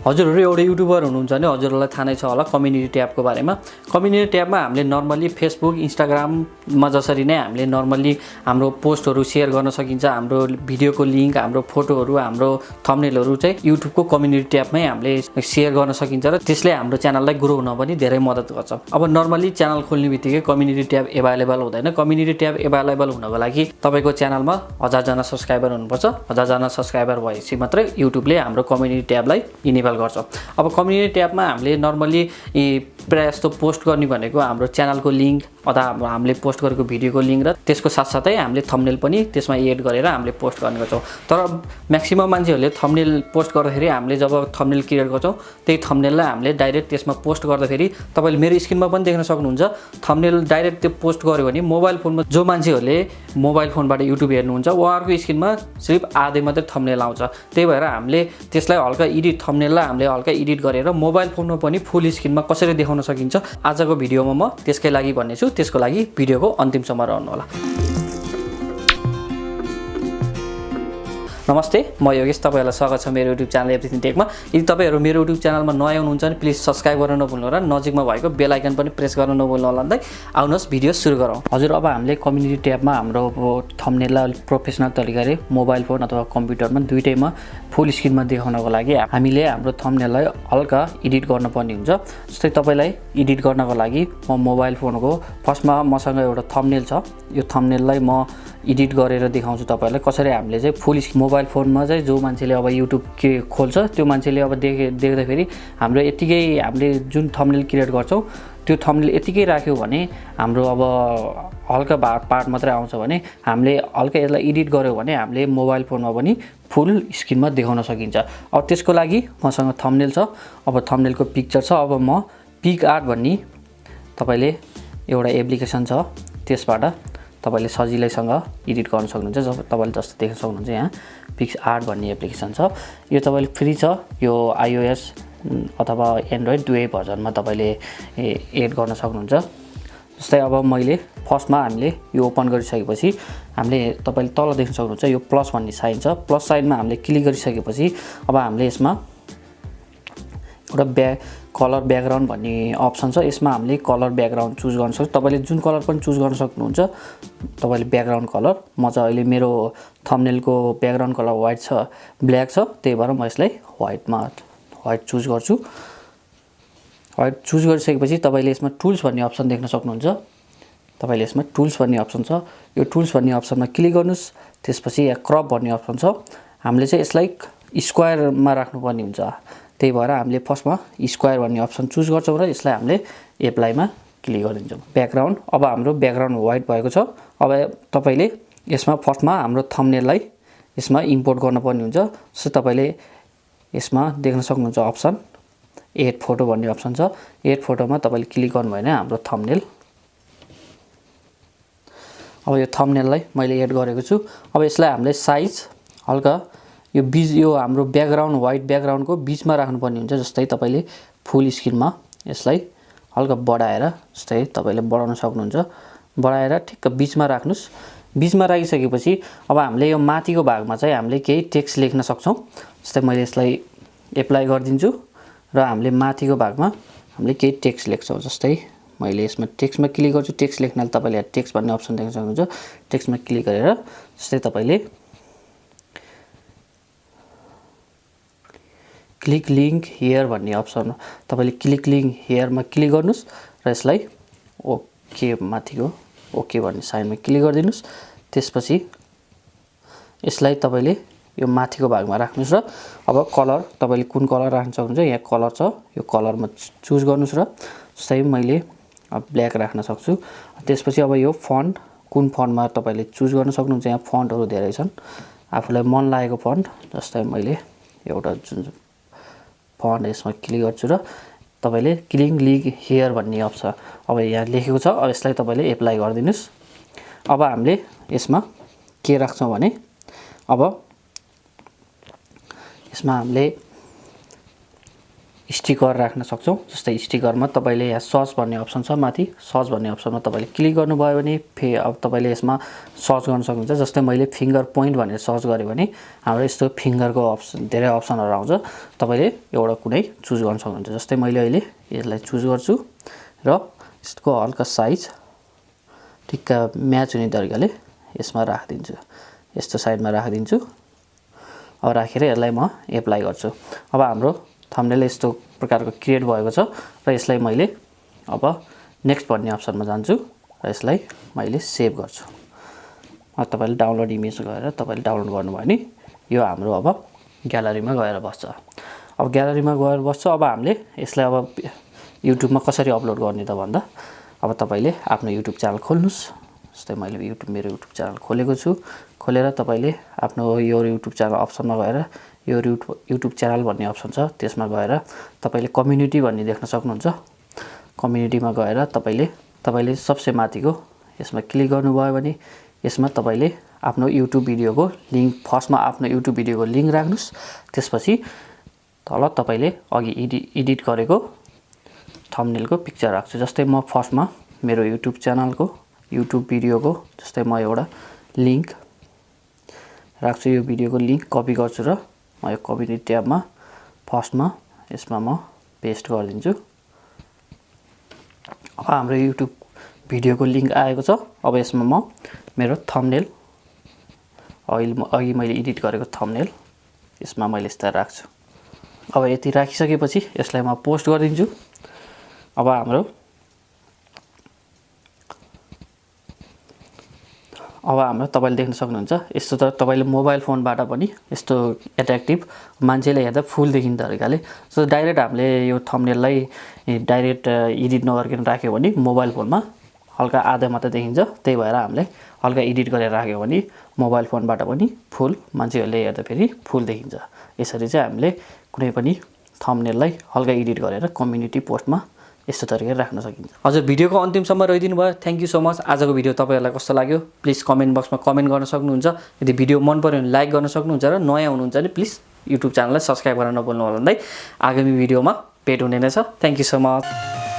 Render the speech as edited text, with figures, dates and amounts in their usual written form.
हजुरहरु एउटा युट्युबर हुनुहुन्छ भने हजुरहरुलाई थाहा नै छ होला कम्युनिटी ट्याबको बारेमा। कम्युनिटी ट्याबमा हामीले नर्मली फेसबुक इन्स्टाग्राममा जसरी नै हामीले नर्मली हाम्रो पोस्टहरु शेयर गर्न सकिन्छ, हाम्रो भिडियोको लिंक, हाम्रो फोटोहरु, हाम्रो थम्बनेलहरु चाहिँ युट्युबको कम्युनिटी ट्याबमै हामीले शेयर गर्न सकिन्छ र त्यसले हाम्रो च्यानललाई ग्रो हुन पनि धेरै मद्दत गर्छ। अब नर्मली च्यानल खोल्नेबित्तिकै कम्युनिटी ट्याब अवेलेबल हुँदैन। कम्युनिटी ट्याब अवेलेबल हुनको लागि तपाईको च्यानलमा 1000 जना सब्स्क्राइबर हुनुपर्छ। 1000 जना सब्स्क्राइबर भएपछि मात्रै युट्युबले हाम्रो कम्युनिटी ट्याबलाई इनेबल गर्छ। अब कम्युनिटी ट्याबमा हामीले नर्मली प्राय जस्तो पोस्ट गर्ने भनेको हाम्रो च्यानलको लिंक अथवा हामीले पोस्ट गरेको भिडियोको लिंक र त्यसको साथसाथै हामीले थम्बनेल पनि त्यसमा एड गरेर हामीले पोस्ट गर्ने गर्छौं। तर म्याक्सिमम मान्छेहरूले थम्बनेल पोस्ट गर्दाखेरि हामीले जब थम्बनेल क्रिएट गर्छौं त्यही थम्बनेललाई हामीले डाइरेक्ट त्यसमा पोस्ट गर्दाखेरि तपाईले मेरो स्क्रिनमा पनि देख्न सक्नुहुन्छ। थम्बनेल डाइरेक्ट त्यो पोस्ट गर्यो भने मोबाइल फोनमा जो मान्छेहरूले मोबाइल फोनबाट युट्युब हेर्नुहुन्छ उहाँहरुको स्क्रिनमा सिर्फ आधै मात्रै थम्बनेल आउँछ। त्यही भएर हामीले त्यसलाई हल्का एडिट थम्बनेललाई हामीले हल्का एडिट गरेर मोबाइल फोनमा पनि फुल स्क्रिनमा कसरी देखाउन सकिन्छ आजको भिडियोमा म त्यसकै लागि भन्नेछु। त्यसको लागि भिडियोको अन्तिमसम्म रहनु होला। नमस्ते, म योगेश, तपाईहरुलाई स्वागत छ मेरो YouTube च्यानल एभ्रीथिङ टेकमा। यदि तपाईहरु मेरो YouTube च्यानलमा नयाँ हुनुहुन्छ भने प्लिज सब्स्क्राइब गर्न नभुल्नु होला, नजिकमा भएको बेल आइकन पनि प्रेस गर्न नभुल्नु होला। आउनुहोस् भिडियो सुरु गरौँ। हजुर, अब हामीले कम्युनिटी ट्याबमा हाम्रो थम्बनेललाई प्रोफेसनल तरिकाले मोबाइल फोन अथवा कम्प्युटरमा दुईटैमा फुल स्क्रिनमा देखाउनको लागि हामीले हाम्रो थम्बनेललाई हल्का एडिट गर्नुपर्ने हुन्छ। जस्तै तपाईलाई एडिट गर्नको लागि म मोबाइल फोनको फर्स्टमा मसँग एउटा थम्बनेल छ। यो थम्बनेललाई म एडिट गरेर देखाउँछु तपाईहरुलाई कसरी हामीले चाहिँ फुल मोबाइल फोनमा चाहिँ जो मान्छेले अब युट्युब के खोल्छ त्यो मान्छेले अब देख्दाखेरि हाम्रो यतिकै हामीले जुन थम्बनेल क्रिएट गर्छौं त्यो थम्बनेल यतिकै राख्यो भने हाम्रो अब हल्का पार्ट मात्रै आउँछ भने हामीले हल्का यसलाई एडिट गर्यो भने हामीले मोबाइल फोनमा पनि फुल स्क्रिनमा देखाउन सकिन्छ। अब त्यसको लागि मसँग थम्बनेल छ। अब थम्बनेलको पिक्चर छ। अब म पिक आर्ट भन्ने तपाईले एउटा एप्लिकेसन छ, त्यसबाट तपाईले सजिलैसँग एडिट गर्न सक्नुहुन्छ। जब तपाईले जस्तो देख्न सक्नुहुन्छ यहाँ पिक्स आर्ट भन्ने एप्लिकेसन छ। यो तपाईले फ्री छ। यो iOS अथवा एन्ड्रोइड दुवै भर्जनमा तपाईले एड गर्न सक्नुहुन्छ। जस्तै अब मैले फर्स्टमा हामीले यो ओपन गरिसकेपछि हामीले तपाईले तल देख्न सक्नुहुन्छ यो प्लस भन्ने साइन छ। प्लस साइनमा हामीले क्लिक गरिसकेपछि अब हामीले यसमा एउटा कलर ब्याकग्राउन्ड भन्ने अप्सन छ। यसमा हामीले कलर ब्याकग्राउन्ड चुज गर्न सक्छौं। तपाईले जुन कलर पनि चुज गर्न सक्नुहुन्छ। तपाईले ब्याकग्राउन्ड कलर म चाहिँ अहिले मेरो थम्बनेलको ब्याकग्राउन्ड कलर व्हाइट छ, ब्ल्याक छ, त्यही भएर म यसलाई व्हाइट चुज गर्छु। व्हाइट चुज गरिसकेपछि तपाईले यसमा टुल्स भन्ने अप्सन देख्न सक्नुहुन्छ। तपाईले यसमा टुल्स भन्ने अप्सन छ। यो टुल्स भन्ने अप्सनमा क्लिक गर्नुस्। त्यसपछि यहाँ क्रप भन्ने अप्सन छ। हामीले चाहिँ यसलाई स्क्वायरमा राख्नुपर्ने हुन्छ। त्यही भएर हामीले फर्स्टमा स्क्वायर भन्ने अप्सन चुज गर्छौं र यसलाई हामीले एप्लाईमा क्लिक गरिदिन्छौं। ब्याकग्राउन्ड, अब हाम्रो ब्याकग्राउन्ड व्हाइट भएको छ। अब तपाईले यसमा फर्स्टमा हाम्रो थम्बनेललाई यसमा इम्पोर्ट गर्नुपर्ने हुन्छ। सो तपाईले यसमा देख्न सक्नुहुन्छ अप्सन एड फोटो भन्ने अप्सन छ। एड फोटोमा तपाईले क्लिक गर्नु भयो भने हाम्रो थम्बनेल, अब यो थम्बनेललाई मैले एड गरेको छु। अब यसलाई हामीले साइज हल्का यो हाम्रो ब्याकग्राउन्ड व्हाइट ब्याकग्राउन्डको बीचमा राख्नुपर्ने हुन्छ। जस्तै तपाईले फुल स्क्रिनमा यसलाई हल्का बढाएर जस्तै तपाईले बढाउन सक्नुहुन्छ। बढाएर ठिक्क बीचमा राख्नुस्। बीचमा राखिसकेपछि अब हामीले यो माथिको भागमा चाहिँ हामीले केही टेक्स्ट लेख्न सक्छौं। जस्तै मैले यसलाई एप्लाई गर्दिन्छु र हामीले माथिको भागमा हामीले केही टेक्स्ट लेख्छौं। जस्तै मैले यसमा टेक्स्टमा क्लिक गर्छु। टेक्स्ट लेख्नले तपाईले टेक्स्ट भन्ने अप्सन देख्न सक्नुहुन्छ। टेक्स्टमा क्लिक गरेर जस्तै तपाईले क्लिक लिंक हियर भन्ने अप्सन तपाईले क्लिक लिंक हियरमा क्लिक गर्नुस् र यसलाई ओके माथिको ओके भन्ने साइनमा क्लिक गरिदिनुस्। त्यसपछि यसलाई तपाईले यो माथिको भागमा राख्नुस् र अब कलर तपाईले कुन कलर राख्न सक्नुहुन्छ। यहाँ कलर छ, यो कलरमा चुज गर्नुस् र जस्तै मैले ब्ल्याक राख्न सक्छु। त्यसपछि अब यो फन्ट कुन फन्टमा तपाईले चुज गर्न सक्नुहुन्छ। यहाँ फन्टहरु धेरै छन्। आफुलाई मन लागेको फन्ट, जस्तै मैले एउटा जुन फन्ट यसमा क्लिक गर्छु र तपाईले क्लिक लिंक हियर भन्ने अप्सन अब यहाँ लेखेको छ। अब यसलाई तपाईले एप्लाई गर्दिनुस्। अब हामीले यसमा के राख्छौं भने अब यसमा हामीले स्टिकर राख्न सक्छौँ। जस्तै स्टिकरमा तपाईँले यहाँ सर्च भन्ने अप्सन छ, माथि सर्च भन्ने अप्सनमा तपाईँले क्लिक गर्नुभयो भने अब तपाईँले यसमा सर्च गर्न सक्नुहुन्छ। जस्तै मैले फिङ्गर पोइन्ट भनेर सर्च गरेँ भने हाम्रो यस्तो फिङ्गरको अप्सन धेरै अप्सनहरू आउँछ, तपाईँले एउटा कुनै चुज गर्न सक्नुहुन्छ। जस्तै मैले अहिले यसलाई चुज गर्छु र यसको हल्का साइज ठिक्क म्याच हुने तरिकाले यसमा राखिदिन्छु, यस्तो साइडमा राखिदिन्छु। अब राखेर यसलाई म एप्लाई गर्छु। अब हाम्रो थम्बनेल यस्तो प्रकारको क्रिएट भएको छ र यसलाई मैले अब नेक्स्ट भन्ने अप्सनमा जान्छु र यसलाई मैले सेभ गर्छु। अब तपाईँले डाउनलोड इमेज गएर तपाईँले डाउनलोड गर्नुभयो भने यो हाम्रो अब ग्यालरीमा गएर बस्छ। अब ग्यालरीमा गएर बस्छ। अब हामीले यसलाई अब युट्युबमा कसरी अपलोड गर्ने त भन्दा अब तपाईँले आफ्नो युट्युब च्यानल खोल्नुहोस्। जस्तै मैले मेरो युट्युब च्यानल खोलेको छु। खोलेर तपाईँले आफ्नो यो युट्युब च्यानल अप्सनमा गएर यो युट्युब च्यानल भन्ने अप्सन छ, त्यसमा गएर तपाईँले कम्युनिटी भन्ने देख्न सक्नुहुन्छ। कम्युनिटीमा गएर तपाईँले सबसे माथिको यसमा क्लिक गर्नुभयो भने यसमा तपाईँले आफ्नो युट्युब भिडियोको लिङ्क फर्स्टमा आफ्नो युट्युब भिडियोको लिङ्क राख्नुहोस्। त्यसपछि तल तपाईँले अघि एडिट गरेको थम्बनेलको पिक्चर राख्छु। जस्तै म फर्स्टमा मेरो युट्युब च्यानलको युट्युब भिडियोको जस्तै म एउटा लिङ्क राख्छु, यो भिडियोको लिङ्क कपी गर्छु र म यो कम्युनिटी ट्याबमा फर्स्टमा यसमा म पेस्ट गरिदिन्छु। अब हाम्रो युट्युब भिडियोको लिङ्क आएको छ। अब यसमा म मेरो थम्बनेल अघि मैले एडिट गरेको थम्बनेल यसमा मैले यस्ता राख्छु। अब यति राखिसकेपछि यसलाई म पोस्ट गरिदिन्छु। अब हाम्रो तपाईँले देख्न सक्नुहुन्छ यस्तो त तपाईँले मोबाइल फोनबाट पनि यस्तो एट्र्याक्टिभ मान्छेले हेर्दा फुल देखिने तरिकाले। सो डाइरेक्ट हामीले यो थम्बनेललाई डाइरेक्ट एडिट नगरिकन राख्यो भने मोबाइल फोनमा हल्का आधा मात्रै देखिन्छ। त्यही भएर हामीले हल्का एडिट गरेर राख्यो भने मोबाइल फोनबाट पनि फुल मान्छेहरूले हेर्दा फेरि फुल देखिन्छ। यसरी चाहिँ हामीले कुनै पनि थम्बनेललाई हल्का एडिट गरेर कम्युनिटी पोस्टमा यस्तो तरिकाले राख्न सकिन्छ। हजुर, भिडियोको अन्तिमसम्म रहिदिनु भयो, थ्याङ्क यू सो मच। आजको भिडियो तपाईँहरूलाई कस्तो लाग्यो प्लिज कमेन्ट बक्समा कमेन्ट गर्न सक्नुहुन्छ। यदि भिडियो मन पर्यो भने लाइक गर्न सक्नुहुन्छ र नयाँ हुनुहुन्छ भने प्लिज युट्युब च्यानललाई सब्सक्राइब गर्न नभुल्नु होला भन्दै आगामी भिडियोमा भेट हुने नै छ। Thank you so much.